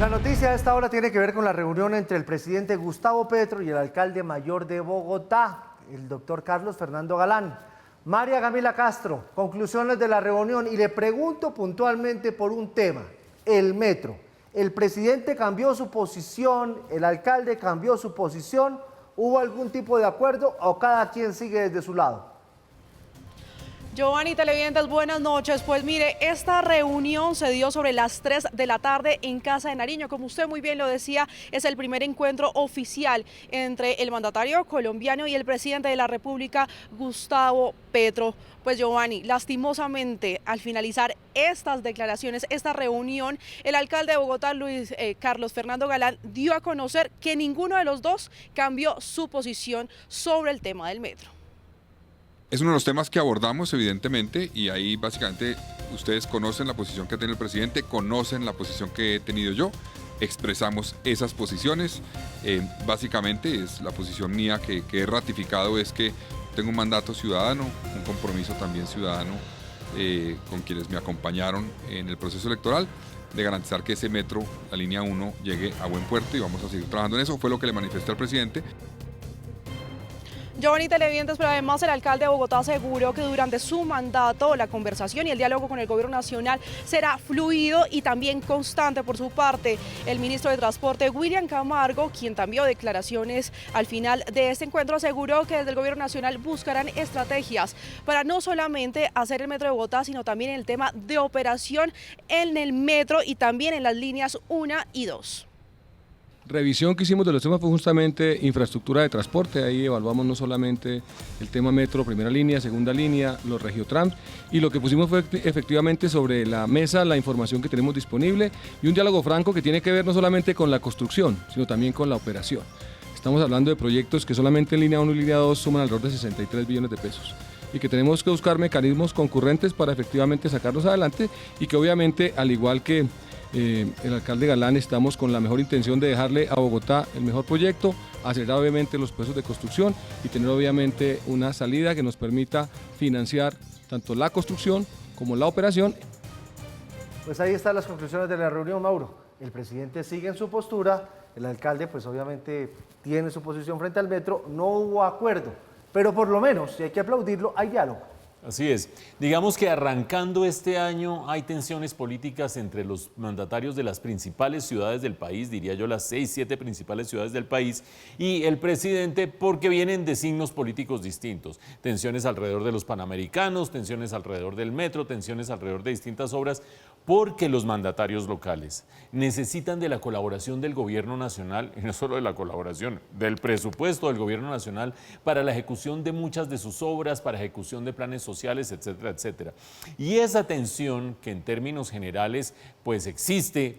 La noticia a esta hora tiene que ver con la reunión entre el presidente Gustavo Petro y el alcalde mayor de Bogotá, el doctor Carlos Fernando Galán. María Camila Castro, conclusiones de la reunión, y le pregunto puntualmente por un tema, el metro. ¿El presidente cambió su posición, el alcalde cambió su posición? ¿Hubo algún tipo de acuerdo o cada quien sigue desde su lado? Giovanni, televidentes, buenas noches. Pues mire, esta reunión se dio sobre las 3 de la tarde en Casa de Nariño. Como usted muy bien lo decía, es el primer encuentro oficial entre el mandatario colombiano y el presidente de la República, Gustavo Petro. Pues Giovanni, lastimosamente, al finalizar estas declaraciones, esta reunión, el alcalde de Bogotá, Carlos Fernando Galán, dio a conocer que ninguno de los dos cambió su posición sobre el tema del metro. Es uno de los temas que abordamos, evidentemente, y ahí básicamente ustedes conocen la posición que tiene el presidente, conocen la posición que he tenido yo, expresamos esas posiciones. Básicamente es la posición mía que he ratificado, es que tengo un mandato ciudadano, un compromiso también ciudadano con quienes me acompañaron en el proceso electoral, de garantizar que ese metro, la línea 1, llegue a buen puerto, y vamos a seguir trabajando en eso. Fue lo que le manifesté al presidente. Giovanni, televidentes, pero además el alcalde de Bogotá aseguró que durante su mandato la conversación y el diálogo con el gobierno nacional será fluido y también constante. Por su parte, el ministro de Transporte, William Camargo, quien también dio declaraciones al final de este encuentro, aseguró que desde el gobierno nacional buscarán estrategias para no solamente hacer el metro de Bogotá, sino también en el tema de operación en el metro y también en las líneas 1 y 2. Revisión que hicimos de los temas fue justamente infraestructura de transporte. Ahí evaluamos no solamente el tema metro, primera línea, segunda línea, los regiotrams, y lo que pusimos fue efectivamente sobre la mesa la información que tenemos disponible y un diálogo franco que tiene que ver no solamente con la construcción, sino también con la operación. Estamos hablando de proyectos que solamente en línea 1 y línea 2 suman alrededor de 63 billones de pesos y que tenemos que buscar mecanismos concurrentes para efectivamente sacarlos adelante, y que obviamente, al igual que el alcalde Galán, estamos con la mejor intención de dejarle a Bogotá el mejor proyecto, acelerar obviamente los procesos de construcción y tener obviamente una salida que nos permita financiar tanto la construcción como la operación. Pues ahí están las conclusiones de la reunión, Mauro. El presidente sigue en su postura, el alcalde pues obviamente tiene su posición frente al metro, no hubo acuerdo, pero por lo menos, si hay que aplaudirlo, hay diálogo. Así es. Digamos que arrancando este año hay tensiones políticas entre los mandatarios de las principales ciudades del país, diría yo las 6, 7 principales ciudades del país, y el presidente, porque vienen de signos políticos distintos. Tensiones alrededor de los panamericanos, tensiones alrededor del metro, tensiones alrededor de distintas obras, porque los mandatarios locales necesitan de la colaboración del gobierno nacional, y no solo de la colaboración, del presupuesto del gobierno nacional para la ejecución de muchas de sus obras, para ejecución de planes sociales, etcétera, etcétera. Y esa tensión que en términos generales pues existe,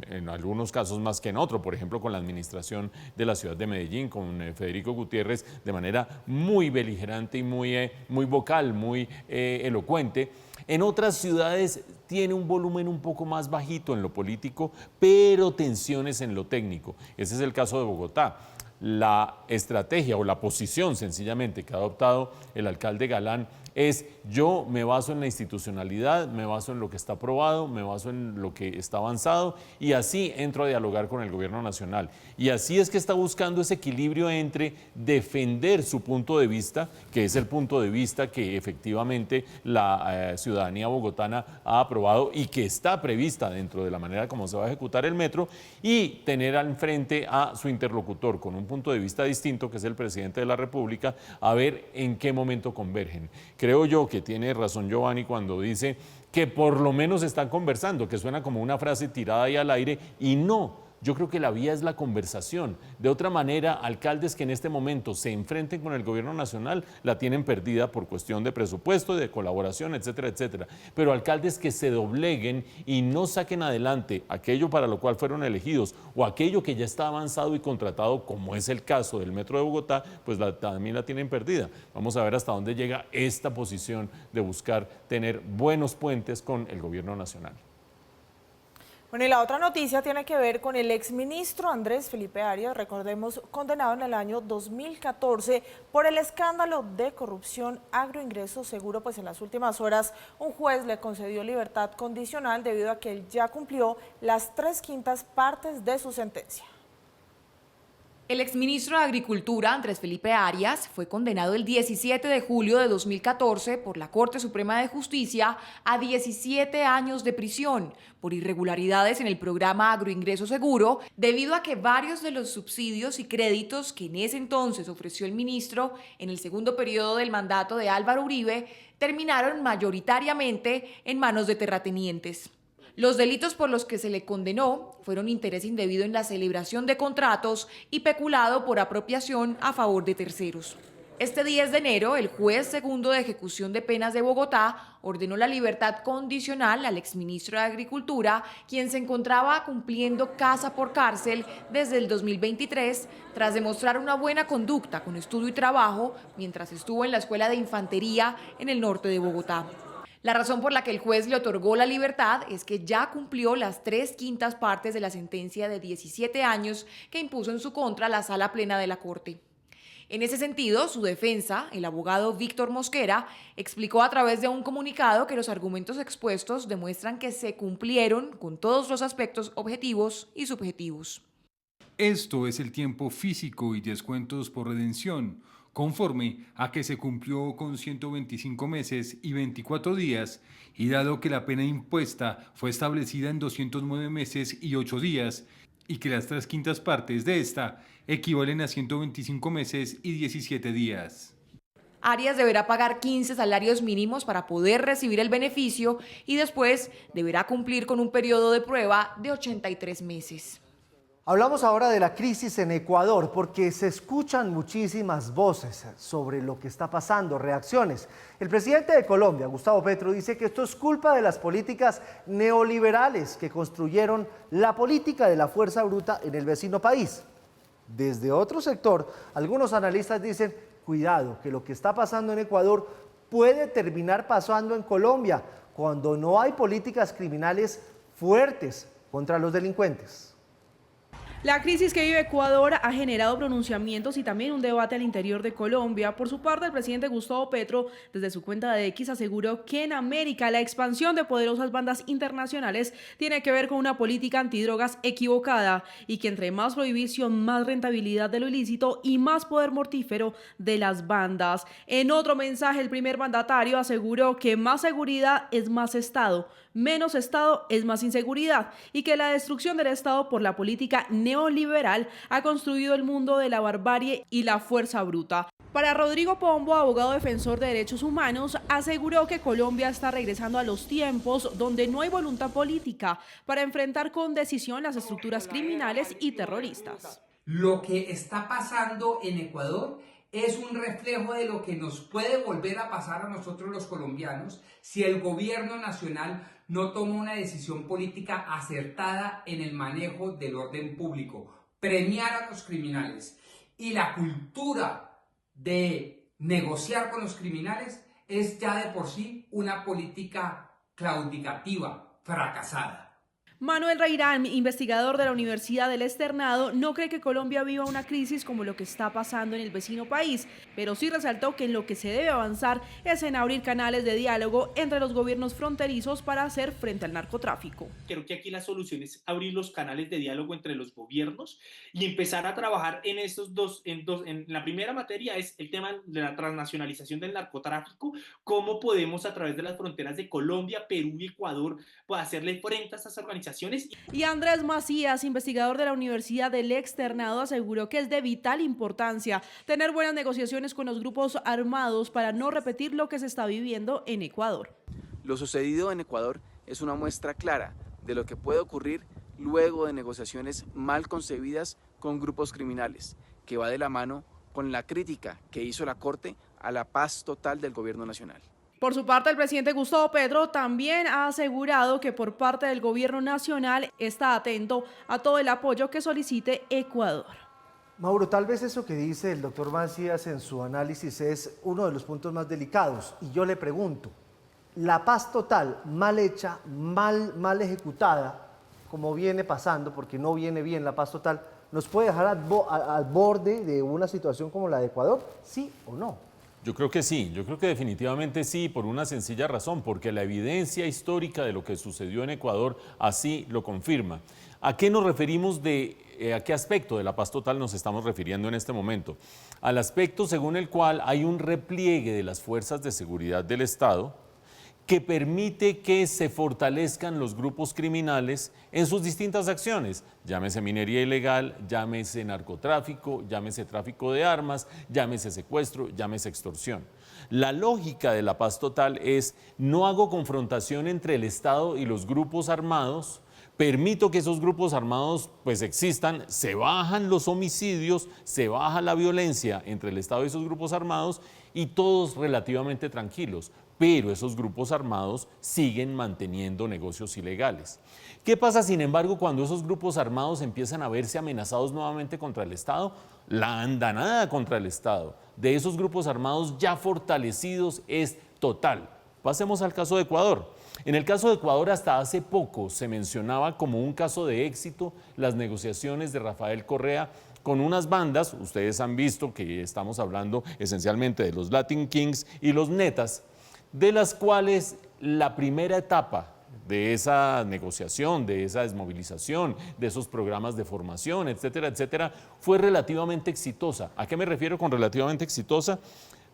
en algunos casos más que en otro, por ejemplo con la administración de la ciudad de Medellín, con Federico Gutiérrez, de manera muy beligerante y muy vocal, muy elocuente. En otras ciudades tiene un volumen un poco más bajito en lo político, pero tensiones en lo técnico. Ese es el caso de Bogotá. La estrategia o la posición sencillamente que ha adoptado el alcalde Galán es: yo me baso en la institucionalidad, me baso en lo que está aprobado, me baso en lo que está avanzado, y así entro a dialogar con el gobierno nacional. Y así es que está buscando ese equilibrio entre defender su punto de vista, que es el punto de vista que efectivamente la ciudadanía bogotana ha aprobado y que está prevista dentro de la manera como se va a ejecutar el metro, y tener al frente a su interlocutor con un punto de vista distinto, que es el presidente de la República, a ver en qué momento convergen. Creo yo que tiene razón Giovanni cuando dice que por lo menos están conversando, que suena como una frase tirada ahí al aire, y no. Yo creo que la vía es la conversación. De otra manera, alcaldes que en este momento se enfrenten con el gobierno nacional la tienen perdida por cuestión de presupuesto, de colaboración, etcétera, etcétera. Pero alcaldes que se dobleguen y no saquen adelante aquello para lo cual fueron elegidos o aquello que ya está avanzado y contratado, como es el caso del Metro de Bogotá, pues también la tienen perdida. Vamos a ver hasta dónde llega esta posición de buscar tener buenos puentes con el gobierno nacional. Bueno, y la otra noticia tiene que ver con el exministro Andrés Felipe Arias, recordemos, condenado en el año 2014 por el escándalo de corrupción Agroingreso Seguro. Pues en las últimas horas un juez le concedió libertad condicional debido a que él ya cumplió las 3/5 partes de su sentencia. El exministro de Agricultura, Andrés Felipe Arias, fue condenado el 17 de julio de 2014 por la Corte Suprema de Justicia a 17 años de prisión por irregularidades en el programa Agroingreso Seguro, debido a que varios de los subsidios y créditos que en ese entonces ofreció el ministro en el segundo periodo del mandato de Álvaro Uribe terminaron mayoritariamente en manos de terratenientes. Los delitos por los que se le condenó fueron interés indebido en la celebración de contratos y peculado por apropiación a favor de terceros. Este 10 de enero, el juez segundo de ejecución de penas de Bogotá ordenó la libertad condicional al exministro de Agricultura, quien se encontraba cumpliendo casa por cárcel desde el 2023, tras demostrar una buena conducta con estudio y trabajo mientras estuvo en la Escuela de Infantería en el norte de Bogotá. La razón por la que el juez le otorgó la libertad es que ya cumplió las 3/5 partes de la sentencia de 17 años que impuso en su contra la Sala Plena de la Corte. En ese sentido, su defensa, el abogado Víctor Mosquera, explicó a través de un comunicado que los argumentos expuestos demuestran que se cumplieron con todos los aspectos objetivos y subjetivos. Esto es el tiempo físico y descuentos por redención, conforme a que se cumplió con 125 meses y 24 días, y dado que la pena impuesta fue establecida en 209 meses y 8 días, y que las 3/5 partes de esta equivalen a 125 meses y 17 días. Arias deberá pagar 15 salarios mínimos para poder recibir el beneficio y después deberá cumplir con un periodo de prueba de 83 meses. Hablamos ahora de la crisis en Ecuador porque se escuchan muchísimas voces sobre lo que está pasando, reacciones. El presidente de Colombia, Gustavo Petro, dice que esto es culpa de las políticas neoliberales que construyeron la política de la fuerza bruta en el vecino país. Desde otro sector, algunos analistas dicen, cuidado, que lo que está pasando en Ecuador puede terminar pasando en Colombia cuando no hay políticas criminales fuertes contra los delincuentes. La crisis que vive Ecuador ha generado pronunciamientos y también un debate al interior de Colombia. Por su parte, el presidente Gustavo Petro, desde su cuenta de X, aseguró que en América la expansión de poderosas bandas internacionales tiene que ver con una política antidrogas equivocada y que entre más prohibición, más rentabilidad de lo ilícito y más poder mortífero de las bandas. En otro mensaje, el primer mandatario aseguró que más seguridad es más Estado, menos Estado es más inseguridad y que la destrucción del Estado por la política neoliberal ha construido el mundo de la barbarie y la fuerza bruta. Para Rodrigo Pombo, abogado defensor de derechos humanos, aseguró que Colombia está regresando a los tiempos donde no hay voluntad política para enfrentar con decisión las estructuras criminales y terroristas. Lo que está pasando en Ecuador es un reflejo de lo que nos puede volver a pasar a nosotros los colombianos si el gobierno nacional no toma una decisión política acertada en el manejo del orden público, premiar a los criminales. Y la cultura de negociar con los criminales es ya de por sí una política claudicativa, fracasada. Manuel Reirán, investigador de la Universidad del Externado, no cree que Colombia viva una crisis como lo que está pasando en el vecino país, pero sí resaltó que en lo que se debe avanzar es en abrir canales de diálogo entre los gobiernos fronterizos para hacer frente al narcotráfico. Creo que aquí la solución es abrir los canales de diálogo entre los gobiernos y empezar a trabajar en estos dos. En la primera materia es el tema de la transnacionalización del narcotráfico, cómo podemos a través de las fronteras de Colombia, Perú y Ecuador hacerle frente a estas organizaciones. Y Andrés Macías, investigador de la Universidad del Externado, aseguró que es de vital importancia tener buenas negociaciones con los grupos armados para no repetir lo que se está viviendo en Ecuador. Lo sucedido en Ecuador es una muestra clara de lo que puede ocurrir luego de negociaciones mal concebidas con grupos criminales, que va de la mano con la crítica que hizo la Corte a la paz total del gobierno nacional. Por su parte, el presidente Gustavo Petro también ha asegurado que por parte del gobierno nacional está atento a todo el apoyo que solicite Ecuador. Mauro, tal vez eso que dice el doctor Macías en su análisis es uno de los puntos más delicados. Y yo le pregunto, la paz total, mal hecha, mal ejecutada, como viene pasando, porque no viene bien la paz total, nos puede dejar al borde de una situación como la de Ecuador? ¿Sí o no? Yo creo que sí, yo creo que definitivamente sí, por una sencilla razón, porque la evidencia histórica de lo que sucedió en Ecuador así lo confirma. ¿A qué nos referimos a qué aspecto de la paz total nos estamos refiriendo en este momento? Al aspecto según el cual hay un repliegue de las fuerzas de seguridad del Estado que permite que se fortalezcan los grupos criminales en sus distintas acciones, llámese minería ilegal, llámese narcotráfico, llámese tráfico de armas, llámese secuestro, llámese extorsión. La lógica de la paz total es: no hago confrontación entre el Estado y los grupos armados, permito que esos grupos armados pues existan, se bajan los homicidios, se baja la violencia entre el Estado y esos grupos armados y todos relativamente tranquilos. Pero esos grupos armados siguen manteniendo negocios ilegales. ¿Qué pasa, sin embargo, cuando esos grupos armados empiezan a verse amenazados nuevamente contra el Estado? La andanada contra el Estado de esos grupos armados ya fortalecidos es total. Pasemos al caso de Ecuador. En el caso de Ecuador, hasta hace poco se mencionaba como un caso de éxito las negociaciones de Rafael Correa con unas bandas. Ustedes han visto que estamos hablando esencialmente de los Latin Kings y los Netas, de las cuales la primera etapa de esa negociación, de esa desmovilización, de esos programas de formación, etcétera, etcétera, fue relativamente exitosa. ¿A qué me refiero con relativamente exitosa?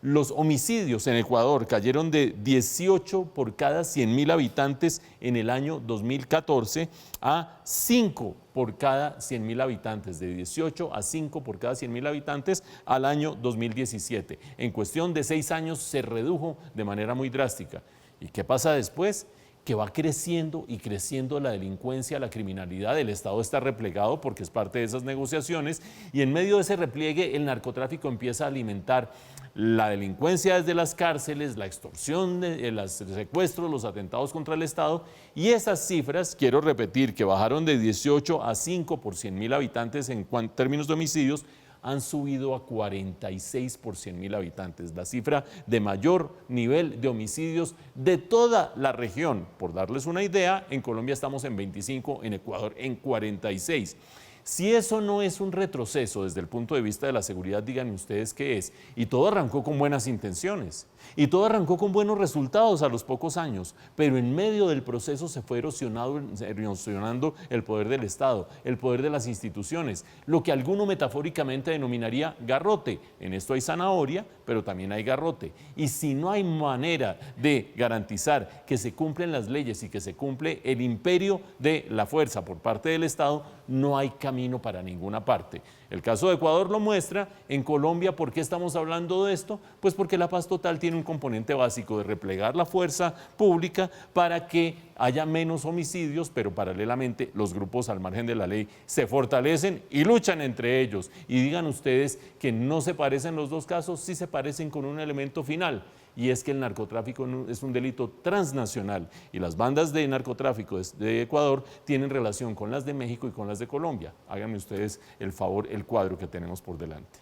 Los homicidios en Ecuador cayeron de 18 por cada 100.000 habitantes en el año 2014 a 5 por cada 100.000 habitantes, de 18 a 5 por cada 100.000 habitantes al año 2017. En cuestión de 6 años se redujo de manera muy drástica. ¿Y qué pasa después? Que va creciendo y creciendo la delincuencia, la criminalidad. El Estado está replegado porque es parte de esas negociaciones, y en medio de ese repliegue el narcotráfico empieza a alimentar la delincuencia desde las cárceles, la extorsión, los secuestros, los atentados contra el Estado, y esas cifras, quiero repetir, que bajaron de 18 a 5 por 100.000 habitantes en términos de homicidios, han subido a 46 por 100.000 habitantes, la cifra de mayor nivel de homicidios de toda la región. Por darles una idea, en Colombia estamos en 25, en Ecuador en 46. Si eso no es un retroceso desde el punto de vista de la seguridad, díganme ustedes qué es. Y todo arrancó con buenas intenciones, y todo arrancó con buenos resultados a los pocos años, pero en medio del proceso se fue erosionando el poder del Estado, el poder de las instituciones, lo que alguno metafóricamente denominaría garrote. En esto hay zanahoria, pero también hay garrote. Y si no hay manera de garantizar que se cumplen las leyes y que se cumple el imperio de la fuerza por parte del Estado, no hay camino para ninguna parte. El caso de Ecuador lo muestra. En Colombia, ¿por qué estamos hablando de esto? Pues porque la paz total tiene un componente básico de replegar la fuerza pública para que haya menos homicidios, pero paralelamente los grupos al margen de la ley se fortalecen y luchan entre ellos. Y digan ustedes que no se parecen los dos casos, sí se parecen con un elemento final, y es que el narcotráfico es un delito transnacional, y las bandas de narcotráfico de Ecuador tienen relación con las de México y con las de Colombia. Háganme ustedes el favor, el cuadro que tenemos por delante.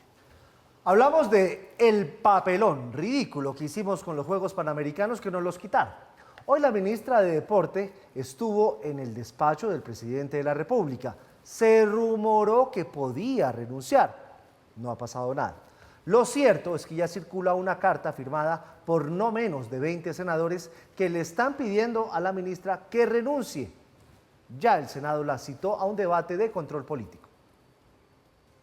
Hablamos de el papelón ridículo que hicimos con los Juegos Panamericanos, que nos los quitaron. Hoy la ministra de Deporte estuvo en el despacho del presidente de la República. Se rumoró que podía renunciar. No ha pasado nada. Lo cierto es que ya circula una carta firmada por no menos de 20 senadores que le están pidiendo a la ministra que renuncie. Ya el Senado la citó a un debate de control político.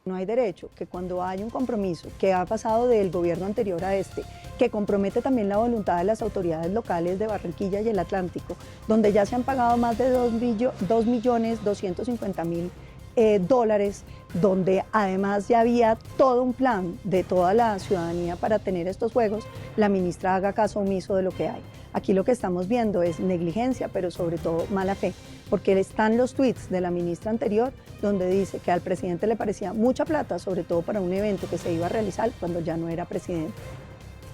No hay derecho que cuando hay un compromiso que ha pasado del gobierno anterior a este, que compromete también la voluntad de las autoridades locales de Barranquilla y el Atlántico, donde ya se han pagado más de 2.250.000 dólares, donde además ya había todo un plan de toda la ciudadanía para tener estos juegos, la ministra haga caso omiso de lo que hay. Aquí lo que estamos viendo es negligencia, pero sobre todo mala fe, porque están los tweets de la ministra anterior donde dice que al presidente le parecía mucha plata, sobre todo para un evento que se iba a realizar cuando ya no era presidente.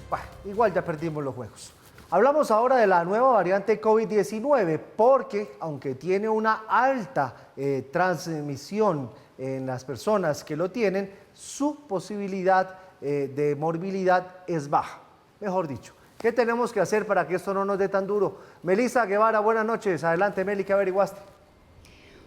Bueno, igual ya perdimos los juegos. Hablamos ahora de la nueva variante COVID-19 porque, aunque tiene una alta transmisión en las personas que lo tienen, su posibilidad de morbilidad es baja. Mejor dicho, ¿qué tenemos que hacer para que esto no nos dé tan duro? Melissa Guevara, buenas noches. Adelante, Meli, ¿qué averiguaste?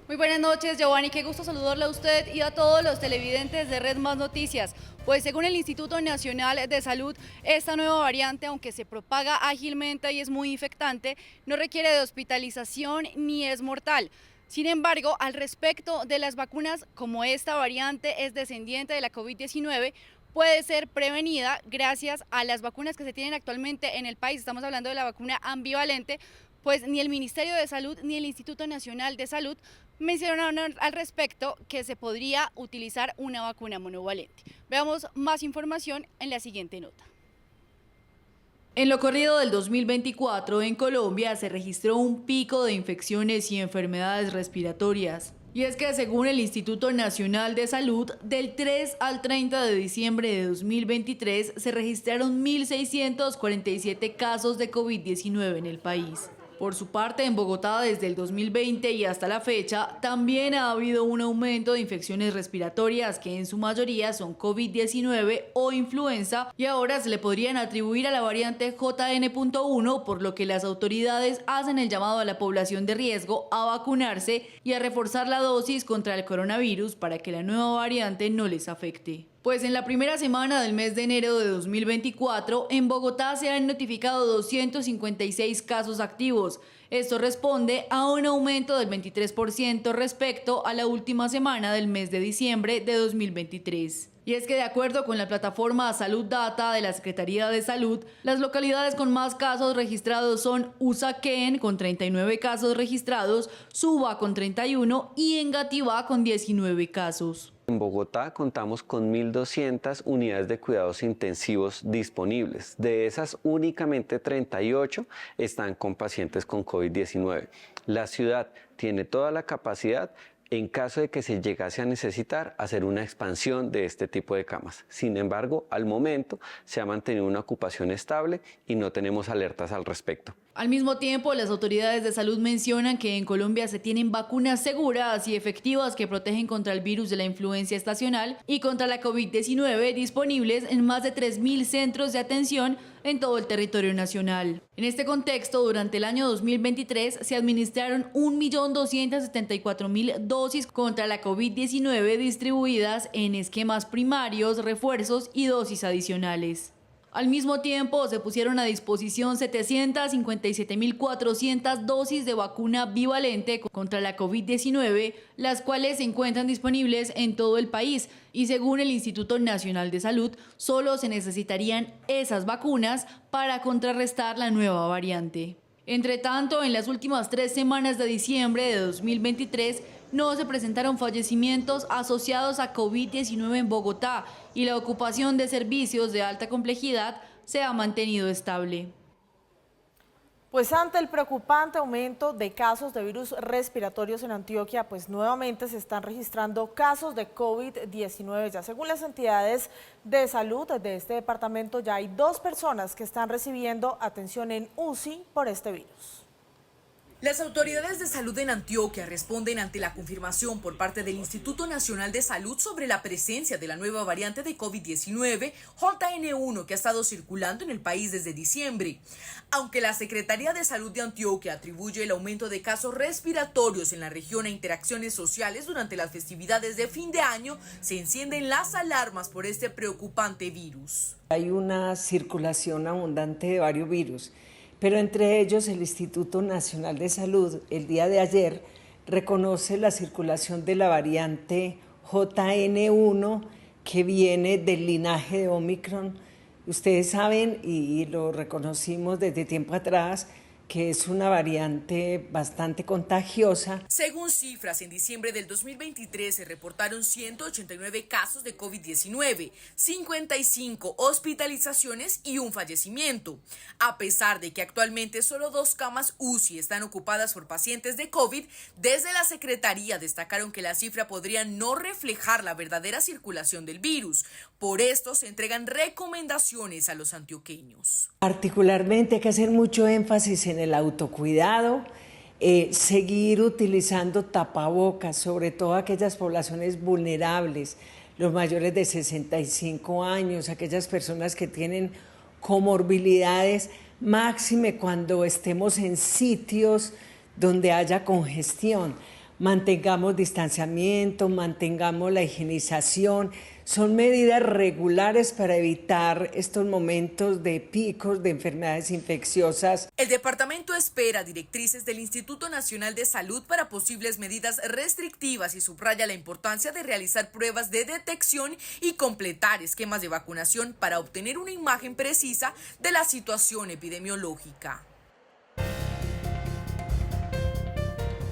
Muy buenas noches, Giovanni, qué gusto saludarle a usted y a todos los televidentes de Red Más Noticias. Pues según el Instituto Nacional de Salud, esta nueva variante, aunque se propaga ágilmente y es muy infectante, no requiere de hospitalización ni es mortal. Sin embargo, al respecto de las vacunas, como esta variante es descendiente de la COVID-19, puede ser prevenida gracias a las vacunas que se tienen actualmente en el país. Estamos hablando de la vacuna ambivalente, pues ni el Ministerio de Salud ni el Instituto Nacional de Salud mencionaron al respecto que se podría utilizar una vacuna monovalente. Veamos más información en la siguiente nota. En lo corrido del 2024, en Colombia se registró un pico de infecciones y enfermedades respiratorias. Y es que según el Instituto Nacional de Salud, del 3 al 30 de diciembre de 2023 se registraron 1.647 casos de COVID-19 en el país. Por su parte, en Bogotá, desde el 2020 y hasta la fecha, también ha habido un aumento de infecciones respiratorias que en su mayoría son COVID-19 o influenza y ahora se le podrían atribuir a la variante JN.1, por lo que las autoridades hacen el llamado a la población de riesgo a vacunarse y a reforzar la dosis contra el coronavirus para que la nueva variante no les afecte. Pues en la primera semana del mes de enero de 2024, en Bogotá se han notificado 256 casos activos. Esto responde a un aumento del 23% respecto a la última semana del mes de diciembre de 2023. Y es que de acuerdo con la plataforma Salud Data de la Secretaría de Salud, las localidades con más casos registrados son Usaquén con 39 casos registrados, Suba con 31 y Engativá con 19 casos. En Bogotá contamos con 1.200 unidades de cuidados intensivos disponibles. De esas, únicamente 38 están con pacientes con COVID-19. La ciudad tiene toda la capacidad, en caso de que se llegase a necesitar, hacer una expansión de este tipo de camas. Sin embargo, al momento se ha mantenido una ocupación estable y no tenemos alertas al respecto. Al mismo tiempo, las autoridades de salud mencionan que en Colombia se tienen vacunas seguras y efectivas que protegen contra el virus de la influencia estacional y contra la COVID-19 disponibles en más de 3.000 centros de atención en todo el territorio nacional. En este contexto, durante el año 2023 se administraron 1.274.000 dosis contra la COVID-19 distribuidas en esquemas primarios, refuerzos y dosis adicionales. Al mismo tiempo, se pusieron a disposición 757.400 dosis de vacuna bivalente contra la COVID-19, las cuales se encuentran disponibles en todo el país. Y según el Instituto Nacional de Salud, solo se necesitarían esas vacunas para contrarrestar la nueva variante. Entre tanto, en las últimas 3 semanas de diciembre de 2023, no se presentaron fallecimientos asociados a COVID-19 en Bogotá y la ocupación de servicios de alta complejidad se ha mantenido estable. Pues ante el preocupante aumento de casos de virus respiratorios en Antioquia, pues nuevamente se están registrando casos de COVID-19. Ya según las entidades de salud de este departamento, ya hay 2 personas que están recibiendo atención en UCI por este virus. Las autoridades de salud en Antioquia responden ante la confirmación por parte del Instituto Nacional de Salud sobre la presencia de la nueva variante de COVID-19, JN1, que ha estado circulando en el país desde diciembre. Aunque la Secretaría de Salud de Antioquia atribuye el aumento de casos respiratorios en la región a interacciones sociales durante las festividades de fin de año, se encienden las alarmas por este preocupante virus. Hay una circulación abundante de varios virus, pero entre ellos el Instituto Nacional de Salud el día de ayer reconoce la circulación de la variante JN1 que viene del linaje de Omicron. Ustedes saben, y lo reconocimos desde tiempo atrás, que es una variante bastante contagiosa. Según cifras, en diciembre del 2023 se reportaron 189 casos de COVID-19, 55 hospitalizaciones y un fallecimiento. A pesar de que actualmente solo 2 camas UCI están ocupadas por pacientes de COVID, desde la Secretaría destacaron que la cifra podría no reflejar la verdadera circulación del virus. Por esto se entregan recomendaciones a los antioqueños. Particularmente hay que hacer mucho énfasis en el autocuidado, seguir utilizando tapabocas, sobre todo aquellas poblaciones vulnerables, los mayores de 65 años, aquellas personas que tienen comorbilidades, máxime cuando estemos en sitios donde haya congestión. mantengamos distanciamiento, mantengamos la higienización. Son medidas regulares para evitar estos momentos de picos de enfermedades infecciosas. El departamento espera directrices del Instituto Nacional de Salud para posibles medidas restrictivas y subraya la importancia de realizar pruebas de detección y completar esquemas de vacunación para obtener una imagen precisa de la situación epidemiológica.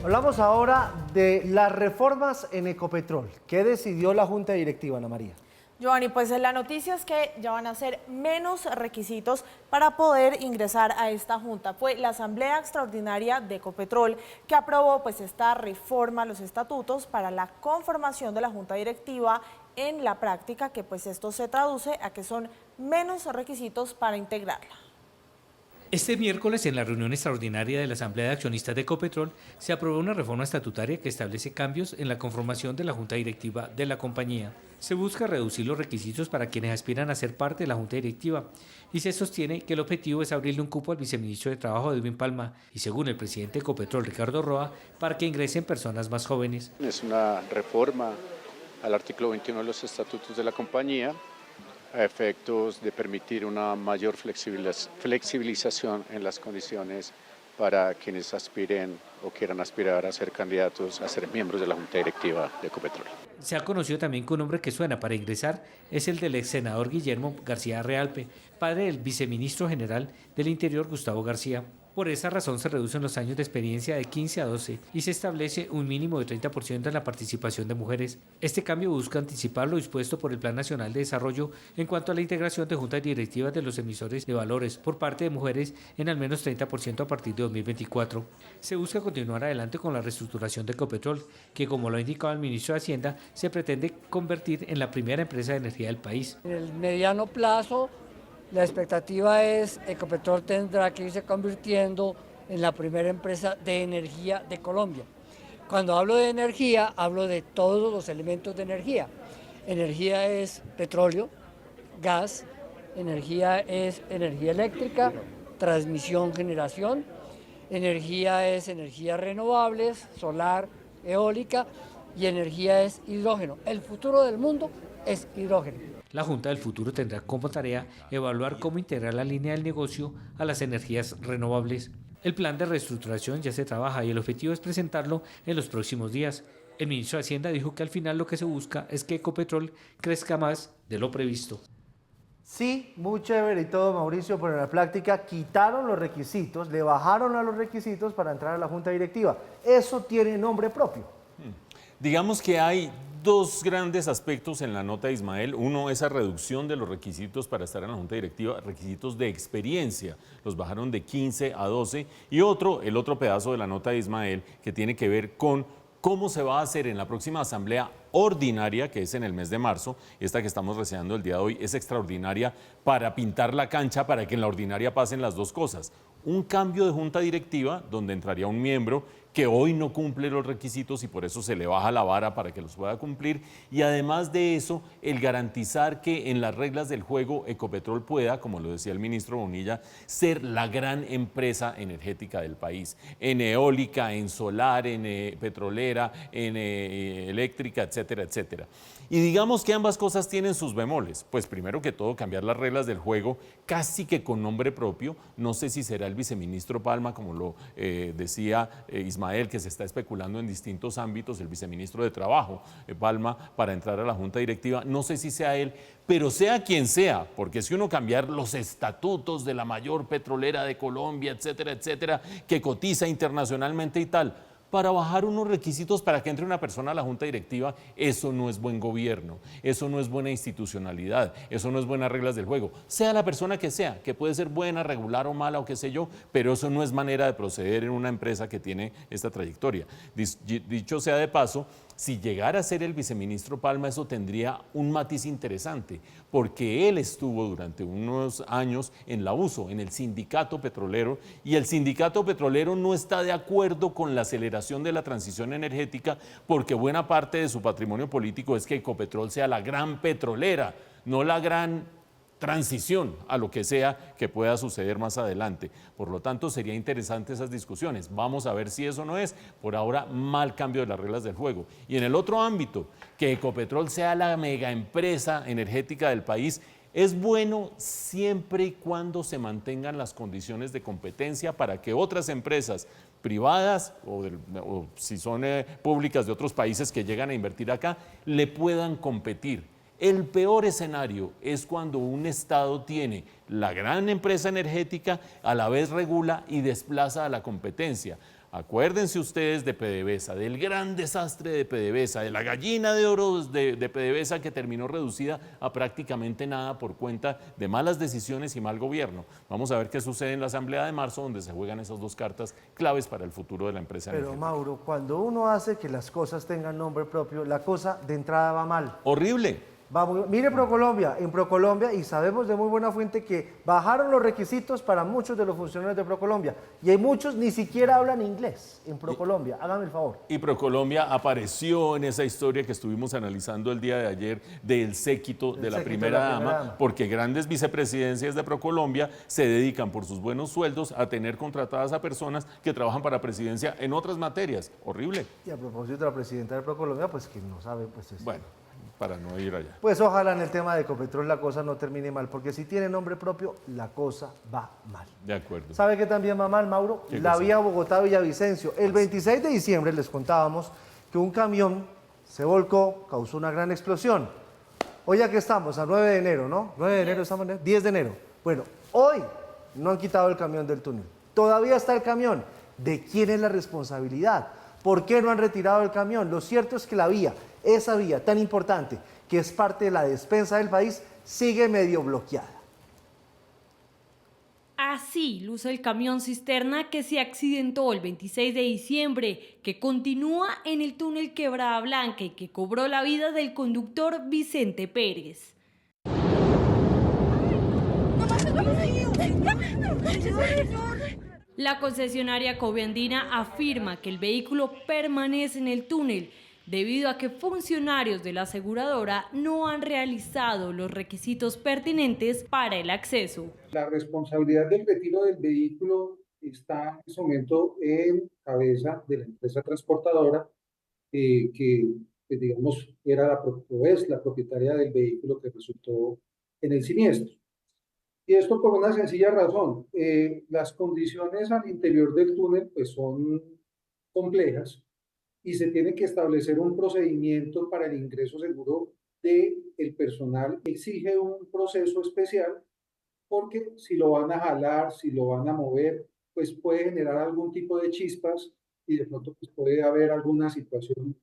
Hablamos ahora de las reformas en Ecopetrol. ¿Qué decidió la Junta Directiva, Ana María? Giovanni, pues la noticia es que ya van a ser menos requisitos para poder ingresar a esta junta. Fue la Asamblea Extraordinaria de Ecopetrol que aprobó pues esta reforma a los estatutos para la conformación de la Junta Directiva en la práctica, que pues esto se traduce a que son menos requisitos para integrarla. Este miércoles, en la reunión extraordinaria de la Asamblea de Accionistas de Ecopetrol, se aprobó una reforma estatutaria que establece cambios en la conformación de la Junta Directiva de la compañía. Se busca reducir los requisitos para quienes aspiran a ser parte de la Junta Directiva y se sostiene que el objetivo es abrirle un cupo al viceministro de Trabajo, Edwin Palma, y según el presidente de Ecopetrol, Ricardo Roa, para que ingresen personas más jóvenes. Es una reforma al artículo 21 de los estatutos de la compañía, a efectos de permitir una mayor flexibilización en las condiciones para quienes aspiren o quieran aspirar a ser candidatos a ser miembros de la Junta Directiva de Ecopetrol. Se ha conocido también que un nombre que suena para ingresar es el del ex senador Guillermo García Realpe, padre del viceministro general del Interior Gustavo García. Por esa razón se reducen los años de experiencia de 15 a 12 y se establece un mínimo de 30% en la participación de mujeres. Este cambio busca anticipar lo dispuesto por el Plan Nacional de Desarrollo en cuanto a la integración de juntas directivas de los emisores de valores por parte de mujeres en al menos 30% a partir de 2024. Se busca continuar adelante con la reestructuración de Ecopetrol, que como lo ha indicado el ministro de Hacienda, se pretende convertir en la primera empresa de energía del país. En el mediano plazo, la expectativa es que Ecopetrol tendrá que irse convirtiendo en la primera empresa de energía de Colombia. Cuando hablo de energía, hablo de todos los elementos de energía. Energía es petróleo, gas, energía es energía eléctrica, transmisión, generación, energía es energías renovables, solar, eólica, y energía es hidrógeno. El futuro del mundo es hidrógeno. La Junta del Futuro tendrá como tarea evaluar cómo integrar la línea del negocio a las energías renovables. El plan de reestructuración ya se trabaja y el objetivo es presentarlo en los próximos días. El ministro de Hacienda dijo que al final lo que se busca es que Ecopetrol crezca más de lo previsto. Sí, muy chévere y todo, Mauricio, pero en la práctica quitaron los requisitos, le bajaron a los requisitos para entrar a la Junta Directiva. Eso tiene nombre propio. Digamos que hay dos grandes aspectos en la nota de Ismael. Uno, esa reducción de los requisitos para estar en la Junta Directiva, requisitos de experiencia, los bajaron de 15 a 12. Y otro, el otro pedazo de la nota de Ismael, que tiene que ver con cómo se va a hacer en la próxima asamblea ordinaria, que es en el mes de marzo. Esta que estamos reseñando el día de hoy es extraordinaria para pintar la cancha para que en la ordinaria pasen las dos cosas. Un cambio de junta directiva donde entraría un miembro que hoy no cumple los requisitos y por eso se le baja la vara para que los pueda cumplir, y además de eso, el garantizar que en las reglas del juego Ecopetrol pueda, como lo decía el ministro Bonilla, ser la gran empresa energética del país, en eólica, en solar, en petrolera, en eléctrica, etcétera, etcétera. Y digamos que ambas cosas tienen sus bemoles. Pues primero que todo, cambiar las reglas del juego casi que con nombre propio. No sé si será el viceministro Palma, como lo decía Ismael, que se está especulando en distintos ámbitos, el viceministro de Trabajo, Palma, para entrar a la Junta Directiva. No sé si sea él, pero sea quien sea, porque si uno cambiar los estatutos de la mayor petrolera de Colombia, etcétera, etcétera, que cotiza internacionalmente y tal, para bajar unos requisitos para que entre una persona a la Junta Directiva, eso no es buen gobierno, eso no es buena institucionalidad, eso no es buenas reglas del juego. Sea la persona que sea, que puede ser buena, regular o mala o qué sé yo, pero eso no es manera de proceder en una empresa que tiene esta trayectoria. Dicho sea de paso, si llegara a ser el viceministro Palma, eso tendría un matiz interesante, porque él estuvo durante unos años en la USO, en el sindicato petrolero, y el sindicato petrolero no está de acuerdo con la aceleración de la transición energética, porque buena parte de su patrimonio político es que Ecopetrol sea la gran petrolera, no la gran transición a lo que sea que pueda suceder más adelante. Por lo tanto, sería interesante esas discusiones. Vamos a ver si eso no es, por ahora, mal cambio de las reglas del juego. Y en el otro ámbito, que Ecopetrol sea la mega empresa energética del país, es bueno siempre y cuando se mantengan las condiciones de competencia para que otras empresas privadas o si son públicas de otros países que llegan a invertir acá, le puedan competir. El peor escenario es cuando un Estado tiene la gran empresa energética, a la vez regula y desplaza a la competencia. Acuérdense ustedes de PDVSA, del gran desastre de PDVSA, de la gallina de oro de PDVSA que terminó reducida a prácticamente nada por cuenta de malas decisiones y mal gobierno. Vamos a ver qué sucede en la Asamblea de marzo, donde se juegan esas dos cartas claves para el futuro de la empresa Pero energética. Mauro, cuando uno hace que las cosas tengan nombre propio, la cosa de entrada va mal. Horrible. Mire ProColombia, en ProColombia, y sabemos de muy buena fuente que bajaron los requisitos para muchos de los funcionarios de ProColombia, y hay muchos ni siquiera hablan inglés en ProColombia, hágame el favor. Y ProColombia apareció en esa historia que estuvimos analizando el día de ayer del séquito de la primera dama, porque grandes vicepresidencias de ProColombia se dedican por sus buenos sueldos a tener contratadas a personas que trabajan para presidencia en otras materias. Horrible. Y a propósito de la presidenta de ProColombia, pues que no sabe, pues es... Bueno, para no ir allá. Pues ojalá en el tema de Ecopetrol la cosa no termine mal, porque si tiene nombre propio, la cosa va mal. De acuerdo. ¿Sabe qué también va mal, Mauro? ¿Qué La cosa? vía Bogotá-Villavicencio. El 26 de diciembre les contábamos que un camión se volcó, causó una gran explosión. Hoy aquí estamos, a 9 de enero, ¿no? 9 de enero estamos, 10 de enero. Bueno, hoy no han quitado el camión del túnel. Todavía está el camión. ¿De quién es la responsabilidad? ¿Por qué no han retirado el camión? Lo cierto es que la vía, esa vía tan importante, que es parte de la despensa del país, sigue medio bloqueada. Así luce el camión cisterna que se accidentó el 26 de diciembre, que continúa en el túnel Quebrada Blanca y que cobró la vida del conductor Vicente Pérez. La concesionaria Coviandina afirma que el vehículo permanece en el túnel debido a que funcionarios de la aseguradora no han realizado los requisitos pertinentes para el acceso. La responsabilidad del retiro del vehículo está en este momento en cabeza de la empresa transportadora que digamos, es la propietaria del vehículo que resultó en el siniestro. Y esto por una sencilla razón. Las condiciones al interior del túnel pues, son complejas y se tiene que establecer un procedimiento para el ingreso seguro del personal. Exige un proceso especial porque si lo van a jalar, si lo van a mover, pues puede generar algún tipo de chispas y de pronto pues, puede haber alguna situación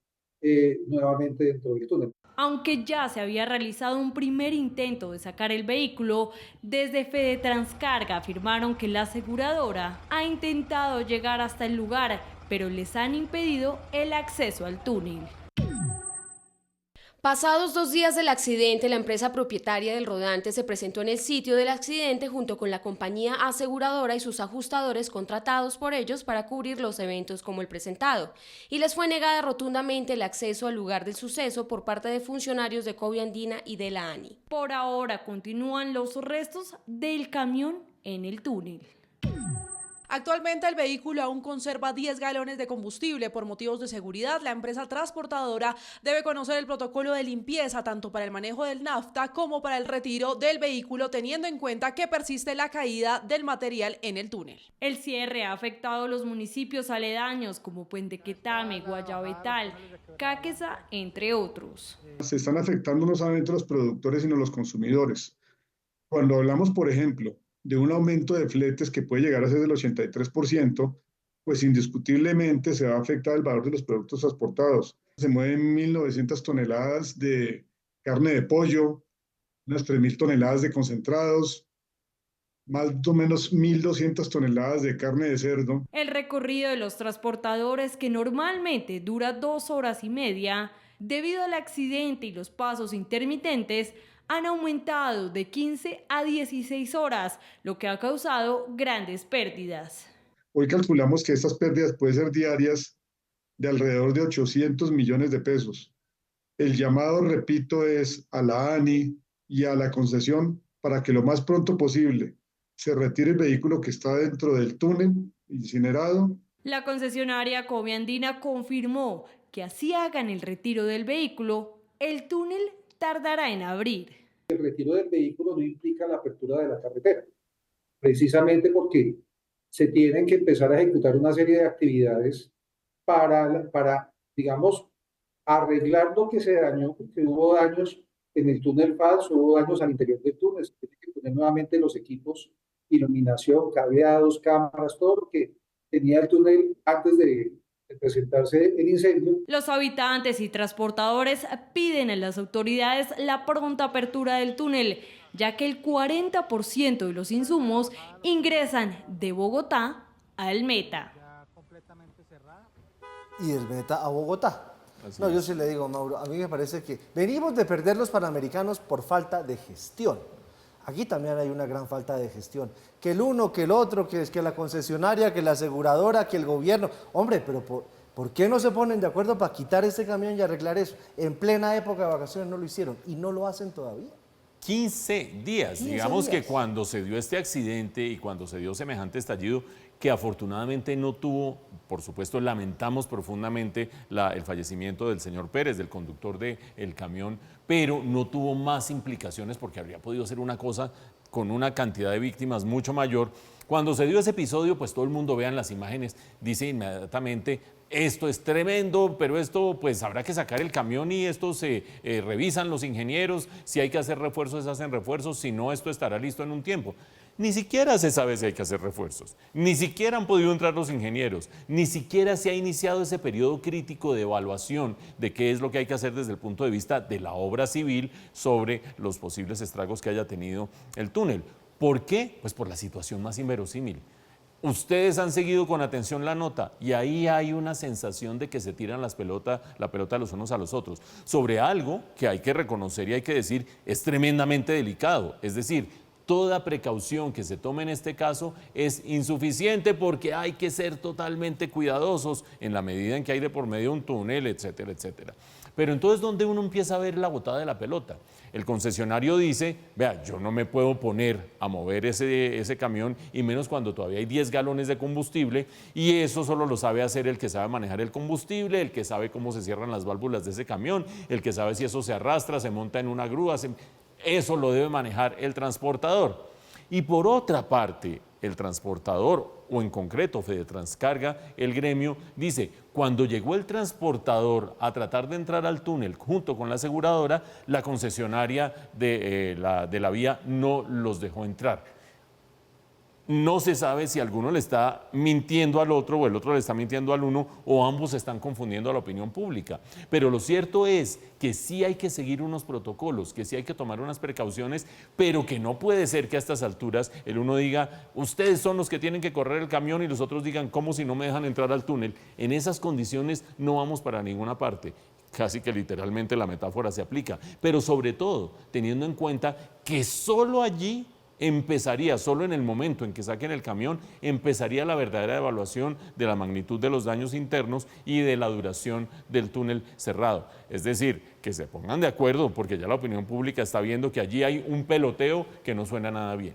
nuevamente dentro del túnel. Aunque ya se había realizado un primer intento de sacar el vehículo, desde Fedetranscarga afirmaron que la aseguradora ha intentado llegar hasta el lugar, pero les han impedido el acceso al túnel. Pasados 2 días del accidente, la empresa propietaria del rodante se presentó en el sitio del accidente junto con la compañía aseguradora y sus ajustadores contratados por ellos para cubrir los eventos como el presentado, y les fue negada rotundamente el acceso al lugar del suceso por parte de funcionarios de Coviandina y de la ANI. Por ahora continúan los restos del camión en el túnel. Actualmente el vehículo aún conserva 10 galones de combustible. Por motivos de seguridad, la empresa transportadora debe conocer el protocolo de limpieza tanto para el manejo del nafta como para el retiro del vehículo, teniendo en cuenta que persiste la caída del material en el túnel. El cierre ha afectado a los municipios aledaños como Puente Quetame, Guayabetal, Cáqueza, entre otros. Se están afectando no solamente los productores, sino los consumidores. Cuando hablamos, por ejemplo, de un aumento de fletes que puede llegar a ser del 83%, pues indiscutiblemente se va a afectar el valor de los productos transportados. Se mueven 1.900 toneladas de carne de pollo, unas 3.000 toneladas de concentrados, más o menos 1.200 toneladas de carne de cerdo. El recorrido de los transportadores, que normalmente dura 2 horas y media, debido al accidente y los pasos intermitentes, han aumentado de 15 a 16 horas, lo que ha causado grandes pérdidas. Hoy calculamos que estas pérdidas pueden ser diarias de alrededor de 800 millones de pesos. El llamado, repito, es a la ANI y a la concesión para que lo más pronto posible se retire el vehículo que está dentro del túnel incinerado. La concesionaria Coviandina confirmó que así hagan el retiro del vehículo, el túnel tardará en abrir. El retiro del vehículo no implica la apertura de la carretera, precisamente porque se tienen que empezar a ejecutar una serie de actividades para digamos, arreglar lo que se dañó, porque hubo daños en el túnel falso, hubo daños al interior del túnel, se tienen que poner nuevamente los equipos, iluminación, cableados, cámaras, todo lo que tenía el túnel antes de presentarse el incendio. Los habitantes y transportadores piden a las autoridades la pronta apertura del túnel, ya que el 40% de los insumos ingresan de Bogotá al Meta. Y del Meta a Bogotá. No, yo sí le digo, Mauro, a mí me parece que venimos de perder los Panamericanos por falta de gestión. Aquí también hay una gran falta de gestión. Que el uno, que el otro, que la concesionaria, que la aseguradora, que el gobierno. Hombre, pero ¿por qué no se ponen de acuerdo para quitar este camión y arreglar eso? En plena época de vacaciones no lo hicieron y no lo hacen todavía. 15 días. Digamos que cuando se dio este accidente y cuando se dio semejante estallido, que afortunadamente no tuvo, por supuesto lamentamos profundamente el fallecimiento del señor Pérez, del conductor del camión, pero no tuvo más implicaciones porque habría podido ser una cosa con una cantidad de víctimas mucho mayor. Cuando se dio ese episodio, pues todo el mundo vean las imágenes, dice inmediatamente, esto es tremendo, pero esto pues habrá que sacar el camión y esto se revisan los ingenieros, si hay que hacer refuerzos, se hacen refuerzos, si no, esto estará listo en un tiempo. Ni siquiera se sabe si hay que hacer refuerzos, ni siquiera han podido entrar los ingenieros, ni siquiera se ha iniciado ese periodo crítico de evaluación de qué es lo que hay que hacer desde el punto de vista de la obra civil sobre los posibles estragos que haya tenido el túnel. ¿Por qué? Pues por la situación más inverosímil. Ustedes han seguido con atención la nota y ahí hay una sensación de que se tiran la pelota los unos a los otros sobre algo que hay que reconocer y hay que decir es tremendamente delicado, es decir, toda precaución que se tome en este caso es insuficiente porque hay que ser totalmente cuidadosos en la medida en que hay de por medio un túnel, etcétera, etcétera. Pero entonces, ¿dónde uno empieza a ver la botada de la pelota? El concesionario dice, vea, yo no me puedo poner a mover ese camión y menos cuando todavía hay 10 galones de combustible y eso solo lo sabe hacer el que sabe manejar el combustible, el que sabe cómo se cierran las válvulas de ese camión, el que sabe si eso se arrastra, se monta en una grúa, eso lo debe manejar el transportador. Y por otra parte, el transportador, o en concreto Fedetranscarga, el gremio, dice, cuando llegó el transportador a tratar de entrar al túnel junto con la aseguradora, la concesionaria de la vía no los dejó entrar. No se sabe si alguno le está mintiendo al otro o el otro le está mintiendo al uno o ambos están confundiendo a la opinión pública. Pero lo cierto es que sí hay que seguir unos protocolos, que sí hay que tomar unas precauciones, pero que no puede ser que a estas alturas el uno diga, ustedes son los que tienen que correr el camión y los otros digan, ¿cómo si no me dejan entrar al túnel? En esas condiciones no vamos para ninguna parte. Casi que literalmente la metáfora se aplica, pero sobre todo teniendo en cuenta que solo allí empezaría, solo en el momento en que saquen el camión, empezaría la verdadera evaluación de la magnitud de los daños internos y de la duración del túnel cerrado. Es decir, que se pongan de acuerdo porque ya la opinión pública está viendo que allí hay un peloteo que no suena nada bien.